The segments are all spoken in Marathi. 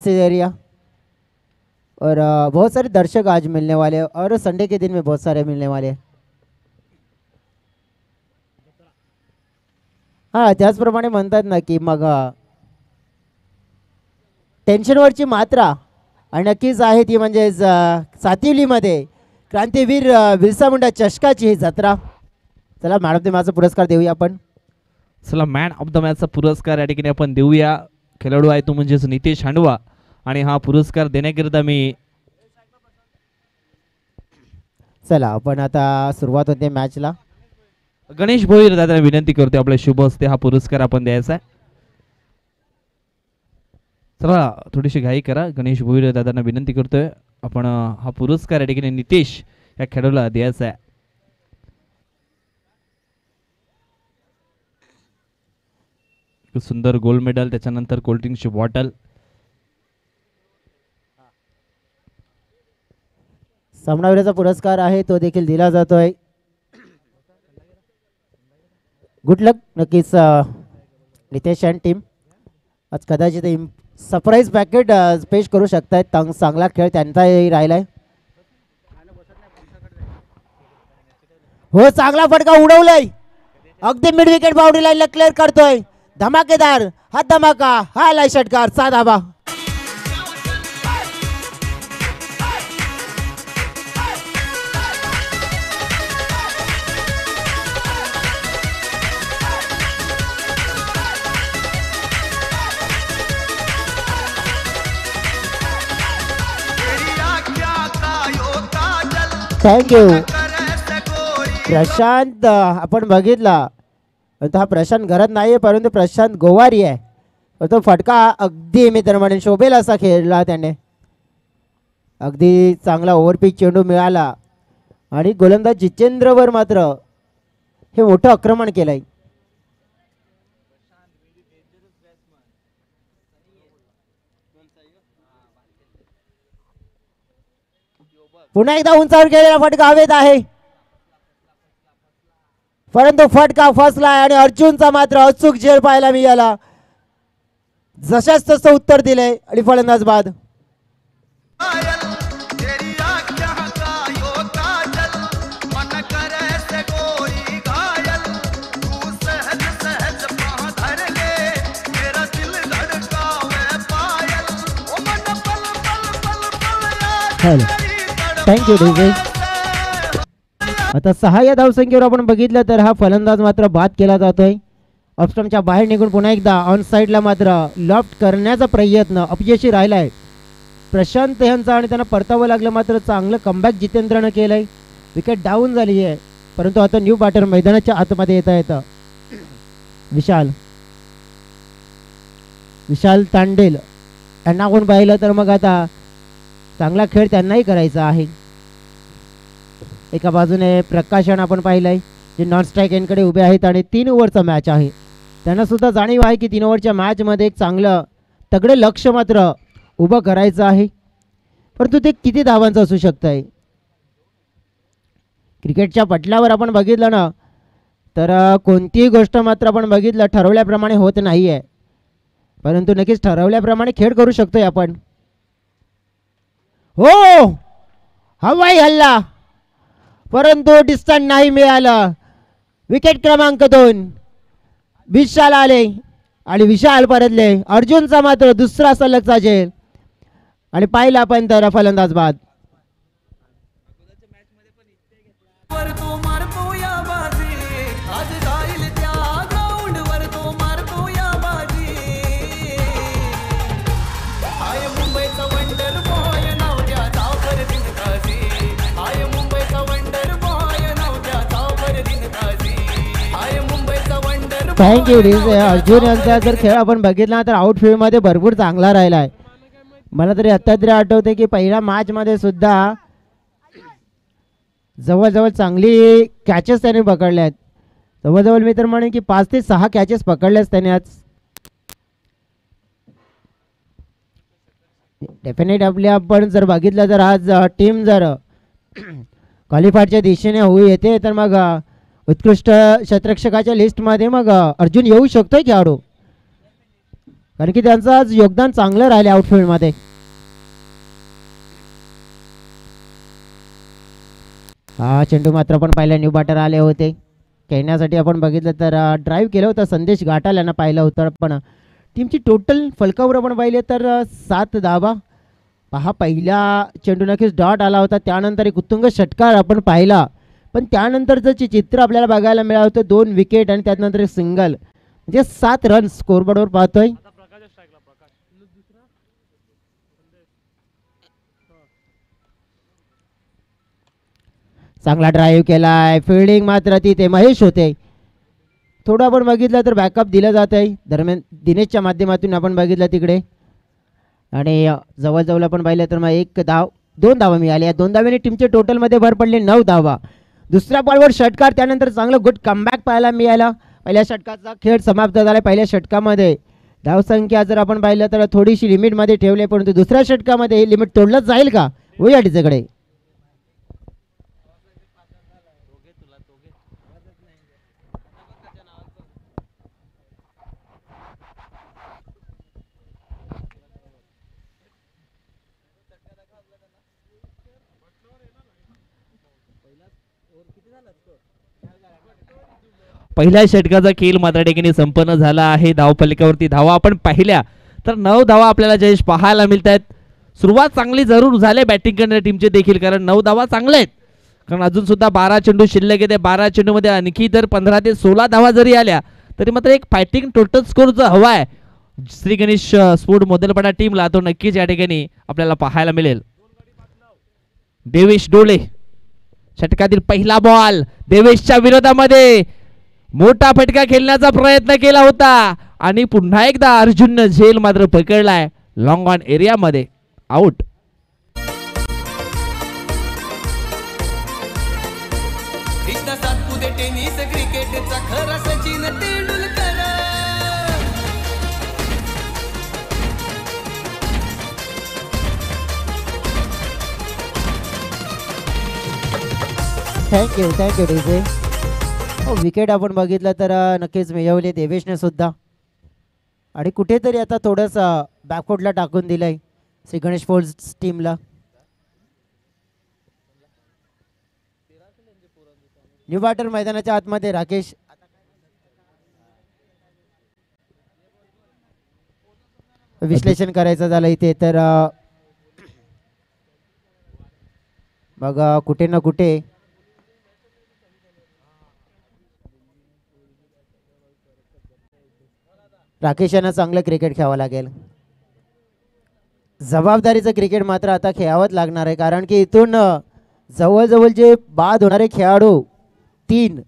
Stage area. और बहुत सारे दर्शक आज मिलने वाले हैं और संडे के दिन में बहुत सारे मिलने वाले हैं। हां, त्याचप्रमाणे म्हणतात ना की मग टेन्शनवरची मात्रा आणि नक्कीच आहे ती म्हणजे सातिवलीमध्ये क्रांतीवीर बिरसा मुंडा चषकाची ही जत्रा। चला मॅन ऑफ द मॅचचा पुरस्कार देऊया आपण। चला मॅन ऑफ द मॅचचा पुरस्कार या ठिकाणी आपण देऊया। खेळाडू आहे तो म्हणजेच नितेश हांडवा आणि हा पुरस्कार देण्याकरिता मी चला आपण आता सुरुवात होते मॅचला। गणेश भोईर दादांना विनंती करतोय आपल्या शुभ हस्ते हा पुरस्कार आपण द्यायचा आहे। चला थोडीशी घाई करा, गणेश भोईर दादांना विनंती करतोय आपण हा पुरस्कार या ठिकाणी नितेश या खेळाडूला द्यायचा आहे। सुंदर गोल्ड मेडल, त्याच्यानंतर कोल्ड ड्रिंकची बॉटल। सामनावीराचा पुरस्कार आहे तो देखील दिला जातोय। गुड लक नक्कीच नितेश अँड टीम आज कदाचित सरप्राईज पॅकेट पेश करू शकतायत। चांगला खेळ त्यांचाही राहिलाय। हो, चांगला फटका उडवलाय, अगदी मिड विकेट बाउंड्री लाईनला क्लिअर करतोय। धमाकेदार हा धमाका, हा लाय षटकार, 6 धावा। थँक्यू प्रशांत। आपण बघितला हा प्रशांत घरात नाही आहे परंतु प्रशांत गोवारी आहे। तो फटका अगदी मित्रमंडळी शोभेल असा खेळला त्याने। अगदी चांगला ओव्हरपिच चेंडू मिळाला आणि गोलंदाज जितेंद्रवर मात्र हे मोठं आक्रमण केलंय। पुन्हा एकदा उंचावर गेलेला फटका हवेत आहे परंतु फटका फसलाय आणि अर्जुनचा मात्र अचूक झेल पाहायला मिळाला। जशाच तसं उत्तर दिले आणि फलंदाज बाद। Thank you DJ. आता 6 या धावसंख्येवर आपण बघितलं तर हा फलंदाज मात्र बाद केला जातोय। ऑफस्टंपच्या बाहेर निघून पुन्हा एकदा ऑन साईडला मात्र लॉफ्ट करण्याचा प्रयत्न अपयशी राहिलाय प्रशांत यांचा आणि त्यांना परतावं लागलं। मात्र चांगलं कमबॅक जितेंद्रनं केलंय। विकेट डाऊन झाली आहे परंतु आता न्यू बॅटर मैदानाच्या आतमध्ये येता येतं विशाल तांडेल यांना कोण पाहिलं तर मग आता चांगला खेळ त्यांनाही करायचा आहे। एका बाजूने प्रकाशन आपण पाहिलंय जे नॉन स्ट्राईक एंडकडे उभे आहेत आणि 3 ओव्हरचा मॅच आहे। त्यांना सुद्धा जाणीव आहे की 3 ओव्हरच्या मॅचमध्ये एक चांगलं तगडे लक्ष मात्र उभं करायचं आहे परंतु ते किती धावांचं असू शकतंय। क्रिकेटच्या पटलावर आपण बघितलं ना तर कोणतीही गोष्ट मात्र आपण बघितलं ठरवल्याप्रमाणे होत नाही आहे परंतु नक्कीच ठरवल्याप्रमाणे खेळ करू शकतोय आपण। हो, हवाई हल्ला परंतु डिस्टन्स नाही मिळालं। विकेट क्रमांक 2 विशाल आले आणि विशाल परतले। अर्जुनचा मात्र दुसरा सलगचा झेल आणि पाहिला आपण तर फलंदाज बाद। Thank you DJ. अर्जुन यांचा जर खेळ आपण बघितला तर आउटफील्डमध्ये भरपूर चांगला राहिला आहे। मला तरी आता तरी आठवते की पहिल्या मॅचमध्ये सुद्धा जवळजवळ चांगली कॅचेस त्याने पकडल्या आहेत। जवळजवळ मी तर म्हणेन की 5 ते 6 कॅचेस पकडल्याच त्याने आज। डेफिनेट आपल्या आपण जर बघितलं तर आज टीम जर क्वालिफायरच्या दिशेने होऊ येते तर मग उत्कृष्ट क्षेत्ररक्षकाच्या लिस्टमध्ये मग अर्जुन येऊ शकतोय खेळाडू। कारण की त्यांचं आज योगदान चांगलं राहिले आउटफील्डमध्ये. हा चेंडू मात्र आपण पाहिला न्यू बॅटर आले होते खेळण्यासाठी. आपण बघितलं तर ड्राईव्ह केलं होतं संदेश घाटाल यांना पाहिलं होतं. पण टीमची टोटल फलकावर आपण पाहिले तर 7 धावा. पहा पहिला चेंडू नक्कीच डॉट आला होता, त्यानंतर एक उत्तुंग षटकार आपण पाहिला. पण त्यानंतरचं जे चित्र आपल्याला बघायला मिळालं होतं 2 विकेट आणि त्यानंतर एक सिंगल, म्हणजे 7 रन्स स्कोरबोर्डवर पाहतोय. चांगला ड्राईव्ह केलाय, फिल्डिंग मात्र तिथे महेश होते. थोडं आपण बघितलं तर बॅकअप दिलं जात आहे दरम्यान दिनेशच्या माध्यमातून आपण बघितलं तिकडे. आणि जवळजवळ आपण पाहिलं तर मग 2 धावा मिळाल्या. या 2 धाव्याने टीमचे टोटलमध्ये भर पडले 9 धावा. दुसऱ्या बॉलवर षटकार, त्यानंतर चांगलं गुड कमबॅक पाहायला मिळाला. पहिल्या षटकाचा खेळ समाप्त झाला. पहिल्या षटकामध्ये धावसंख्या जर आपण पाहिलं तर थोडीशी लिमिटमध्ये ठेवली, परंतु दुसऱ्या षटकामध्ये हे लिमिट तोडलं जाईल का होया तिच्याकडे. पहिल्या षटकाचा खेळ मात्र ठिकाणी संपन्न झाला आहे. धावफलकावरती धावा आपण पाहिल्या तर 9 धावा आपल्याला जयेश पाहायला मिळत आहेत. सुरुवात चांगली जरूर झाली बॅटिंग करणाऱ्या टीमचे देखील, कारण 9 धावा चांगल्या आहेत. कारण अजून सुद्धा 12 चेंडू शिल्लक येते. 12 चेंडूमध्ये आणखी जर 15 ते 16 धावा जरी आल्या तरी मात्र एक फायटिंग टोटल स्कोर जो हवा आहे श्री गणेश स्पोर्ट मोदलपाडा टीमला, तो नक्कीच या ठिकाणी आपल्याला पाहायला मिळेल. देवेश डोळे षटकातील पहिला बॉल देवेशच्या विरोधामध्ये मोठा फटका खेळण्याचा प्रयत्न केला होता आणि पुन्हा एकदा अर्जुननं झेल मात्र पकडलाय लॉंग ऑन एरिया मध्ये, आउट. कृष्णा सातपुते टेनिस क्रिकेटचा खरा सचिन तेंडुलकर. Thank you DJ. हो विकेट आपण बघितलं तर नक्कीच मिळवले देवेशने सुद्धा. आणि कुठेतरी आता थोडंसं बॅकफुटला टाकून दिलंय श्री गणेश स्पोर्ट्स टीमला. न्यू बॅटर मैदानाच्या आतमध्ये राकेश विश्लेषण करायचं झालं इथे तर बघा कुठे ना कुठे राकेश यांना चांगलं क्रिकेट खेळावं लागेल. जबाबदारीचं क्रिकेट मात्र आता खेळावंच लागणार आहे, कारण की इथून जवळजवळ जे बाद होणारे खेळाडू 3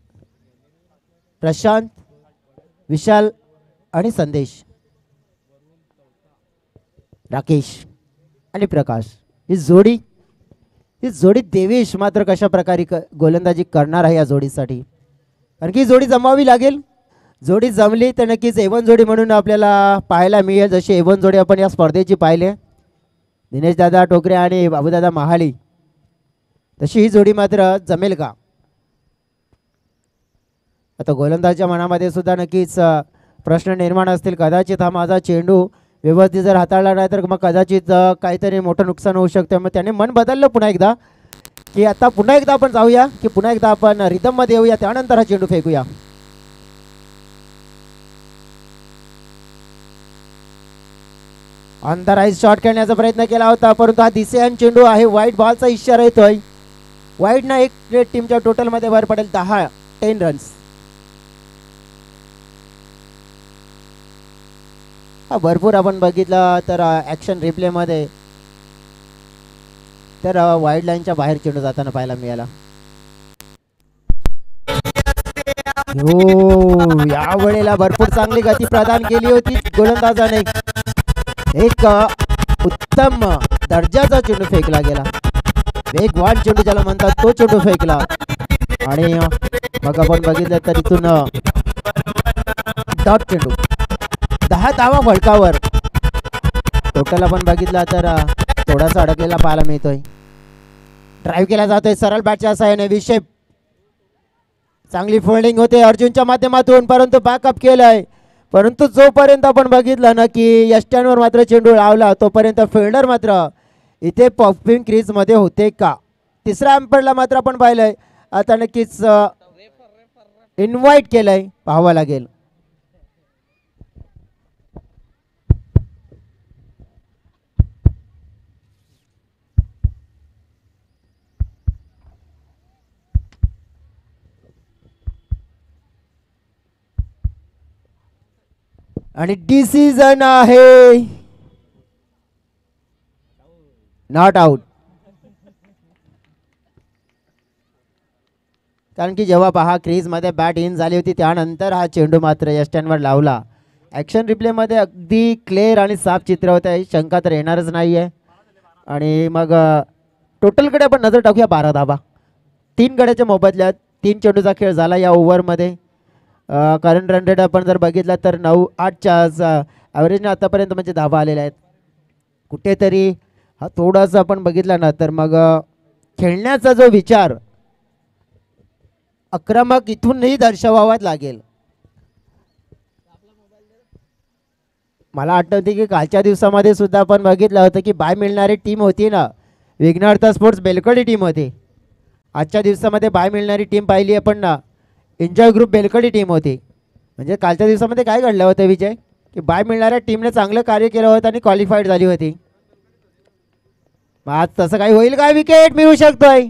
प्रशांत, विशाल आणि संदेश, राकेश आणि प्रकाश, ही जोडी देवेश मात्र कशा प्रकारे गोलंदाजी करणार आहे या जोडीसाठी, कारण की जोडी जमावी लागेल. जोडी जमली तर नक्कीच एवन जोडी म्हणून आपल्याला पाहायला मिळेल. जशी एवन जोडी आपण या स्पर्धेची पाहिले दिनेश दादा टोकरे आणि बाबूदादा महाली, तशी ही जोडी मात्र जमेल का. आता गोलंदाजच्या मनामध्ये सुद्धा नक्कीच प्रश्न निर्माण असतील. कदाचित हा माझा चेंडू व्यवस्थित जर हाताळला नाही तर मग कदाचित काहीतरी मोठं नुकसान होऊ शकतं. मग त्याने मन बदललं पुन्हा एकदा की आता पुन्हा एकदा आपण जाऊया, की पुन्हा एकदा आपण रिदममध्ये येऊया, त्यानंतर हा चेंडू फेकूया. अंतराईज शॉट खेळण्याचा प्रयत्न केला होता, परंतु हा दिसेन चेंडू आहे. वाईट बॉलचा इशारा येतोय. वाईटना एक टीमच्या टोटलमध्ये भर पडेल 10 रन्स. हा भरपूर आपण बघितलं तर ॲक्शन रिप्लेमध्ये तर वाईड लाईनच्या बाहेर चेंडू जाताना पाहायला मिळाला. हो या वेळेला भरपूर चांगली गती प्रदान केली होती गोलंदाजाने. एक उत्तम दर्जाचा चेंडू फेकला गेला, वेगवान चेंडू ज्याला म्हणतात तो चेंडू फेकला. आणि मग आपण बघितलं तर इथून डॉट चेंडू 10 धावा फलकावर. टोटल आपण बघितला तर थोडासा अडकलेला पाहायला मिळतोय. ड्राईव्ह केला जातोय सरळ बॅटच्या सहाय्याने. विषय चांगली फोल्डिंग होते अर्जुनच्या माध्यमातून, परंतु बॅकअप केलंय. परंतु जोपर्यंत आपण बघितलं ना की या स्टँडवर मात्र चेंडू लावला तोपर्यंत फिल्डर मात्र इथे पॉपिंग क्रीज मध्ये होते का. तिसऱ्या अंपायरला मात्र आपण पाहिलंय आता नक्कीच इन्व्हाइट केलंय पाहावं लागेल. आणि डिसिजन आहे नॉट आउट. कारण की जेव्हा पहा क्रीजमध्ये बॅट इन झाली होती त्यानंतर हा चेंडू मात्र या स्टँडवर लावला. ॲक्शन रिप्लेमध्ये अगदी क्लिअर आणि साफ चित्र होतं आहे, शंका तर येणारच नाही आहे. आणि मग टोटलकडे आपण नजर टाकूया. 12 धावा 3 गड्याच्या मोबदल्यात 3 चेंडूचा खेळ झाला या ओव्हरमध्ये. करंट रन रेट आपण जर बघितला तर 9-8च्या ॲव्हरेजने आतापर्यंत म्हणजे धावा आलेल्या आहेत. कुठेतरी हा थोडासा आपण बघितला ना तर मग खेळण्याचा जो विचार आक्रमक इथूनही दर्शवावाच लागेल. मला आठवते की कालच्या दिवसामध्ये सुद्धा आपण बघितलं होतं की बाय मिळणारी टीम होती ना, विघ्नहर्ता स्पोर्ट्स बेलकडी टीम होती. आजच्या दिवसामध्ये बाय मिळणारी टीम पाहिली आपण ना, एन्जॉय ग्रुप बेलकडी टीम होती. म्हणजे कालच्या दिवसामध्ये काय घडलं होतं विजय, की बाय मिळणाऱ्या टीमने चांगलं कार्य केलं होतं आणि क्वालिफाईड झाली होती. मग आज तसं काही होईल काय? विकेट मिळू शकतोय.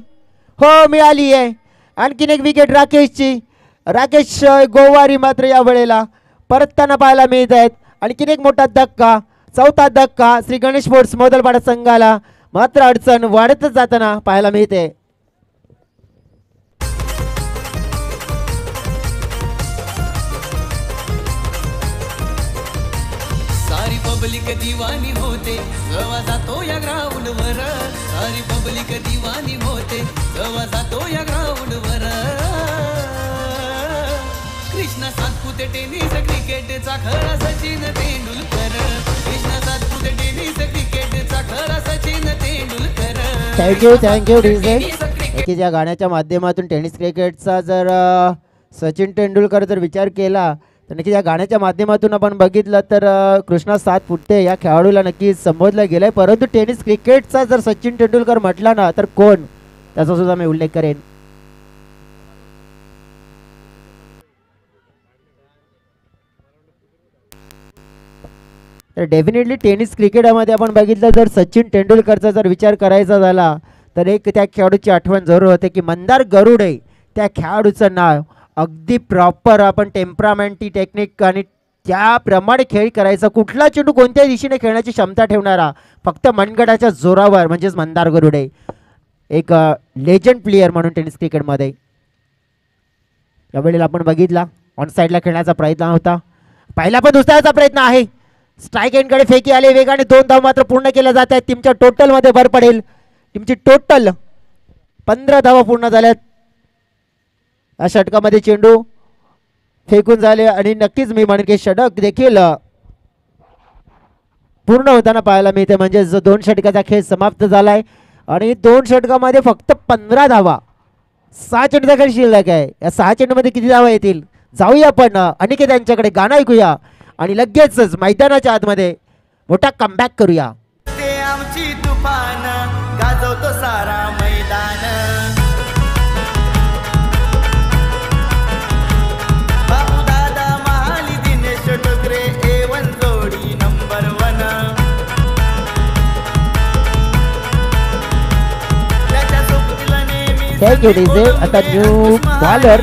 हो मिळाली आहे. आणखीन एक विकेट राकेशची. राकेश गोवारी मात्र या वेळेला परतताना पाहायला मिळत आहेत. आणखीन एक मोठा धक्का, चौथा धक्का श्री गणेश स्पोर्ट्स मोदलपाडा संघाला मात्र अडचण वाढतच जाताना पाहायला मिळते. सारी पब्लिक दिवानी होते जेव्हा जातो या ग्राउंडवर. सारी पब्लिक दिवानी होते जेव्हा जातो या ग्राउंडवर. कृष्णा सातपुते टेनिस क्रिकेटचा खरा सचिन तेंडुलकर. कृष्णा सातपुते टेनिस क्रिकेटचा खरा सचिन तेंडुलकर. Thank you DJ. की ज्या गाण्याच्या माध्यमातून टेनिस क्रिकेटचा जर सचिन तेंडुलकर जर विचार केला तर नक्की या गाण्याच्या माध्यमातून आपण बघितलं तर कृष्णा सातपुते या खेळाडूला नक्की संबोधलं गेलं आहे. परंतु टेनिस क्रिकेटचा जर सचिन तेंडुलकर म्हटला ना तर कोण, त्याचा सुद्धा मी उल्लेख करेन. तर डेफिनेटली टेनिस क्रिकेटमध्ये आपण बघितलं जर सचिन तेंडुलकरचा जर विचार करायचा झाला तर एक त्या खेळाडूची आठवण जरूर होते की मंदार गरुडे. त्या खेळाडूचं नाव अगदी प्रॉपर आपण टेम्परामेंटी टेक्निक आणि त्याप्रमाणे खेळ करायचा. कुठला चेंडू कोणत्या दिशेने खेळण्याची क्षमता ठेवणारा फक्त मनगटाच्या जोरावर म्हणजेच मंदार गरुडे. एक लेजंड प्लेयर म्हणून टेनिस क्रिकेटमध्ये. यावेळेला आपण बघितला ऑन साईडला खेळण्याचा प्रयत्न होता. पहिला पण दुसऱ्याचा प्रयत्न आहे. स्ट्राईक एंडकडे फेकी आले वेगाने. 2 धाव मात्र पूर्ण केल्या जात आहेत. टीमच्या टोटलमध्ये भर पडेल. टीमची टोटल 15 धावा पूर्ण झाल्यात. या षटकामध्ये चेंडू फेकून झाले आणि नक्कीच मी म्हणेन की षटक देखील पूर्ण होताना पाहायला मिळते. म्हणजे जो 2 षटकाचा खेळ समाप्त झालाय आणि 2 षटकामध्ये फक्त 15 धावा. 6 चेंडूचा खेळ शिल्लक आहे. या 6 चेंडूमध्ये किती धावा येतील जाऊया आपण अनिकेत यांच्याकडे. गाणं ऐकूया आणि लगेचच मैदानाच्या आतमध्ये मोठा कमबॅक करूया. ते आमची तुफान गाजवतो सारा मैदान. बापू दादा महाली दिनेश टोकरे A1 जोडी नंबर 1. त्याच्या सोबतीला नेहमी थँक्यू डीजे. आता new bowler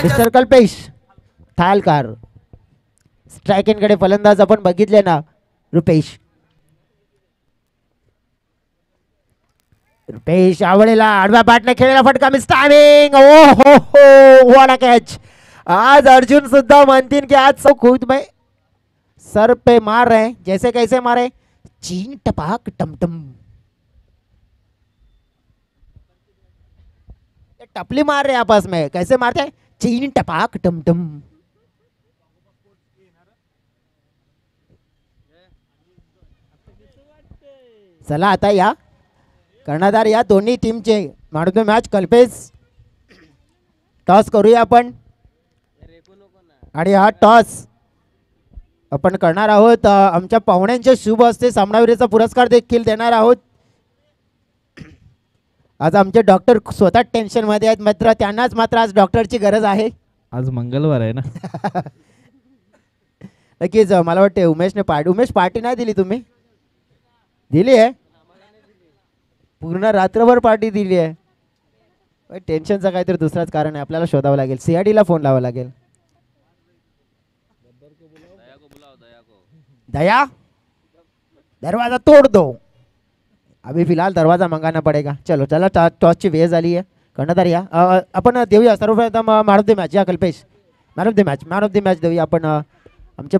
mister Kalpesh Thalkar. Strike एंडकडे फलंदाज आपण बघितले ना रुपेश. रुपेश आवडेला आडव्या बॅटने खेळलेला फटका मिस टायमिंग. ओ हो हो व्हाट अ कॅच. आज अर्जुन सुद्धा म्हणतील की आज खुद में सर पे मार रहे जैसे कैसे मारे चीन टपाक टमटम. टपली मार रहे आपस में कैसे मारते चीन टपाक टमटम. चला आता या कर्णधार या दोन्ही टीमचे मानतो मॅच कल्पेश टॉस करूया आपण. आणि हा टॉस आपण करणार आहोत आमच्या पाहुण्यांच्या शुभ हस्ते सामनावीराचा पुरस्कार देखील देणार आहोत. आज आमचे डॉक्टर स्वतः टेन्शन मध्ये आहेत मात्र त्यांनाच मात्र आज डॉक्टरची गरज आहे. आज मंगळवार आहे ना. नक्कीच मला वाटते उमेश पार्टी नाही दिली तुम्ही? दिली आहे पूर्ण रात्रभर पार्टी दिली आहे. टेन्शनचं काहीतरी दुसराच कारण आहे आपल्याला शोधावं लागेल. CID ला फोन लावावा लागेल. दया दरवाजा तोड़ दो. अभी फिलहाल दरवाजा मंगाना पड़ेगा. चलो चला टॉसची वेळ झाली आहे. कर्णधार या आपण देऊया सर्वप्रथम मॅन ऑफ द मॅच. या Kalpesh man of the match देऊया आपण आमचे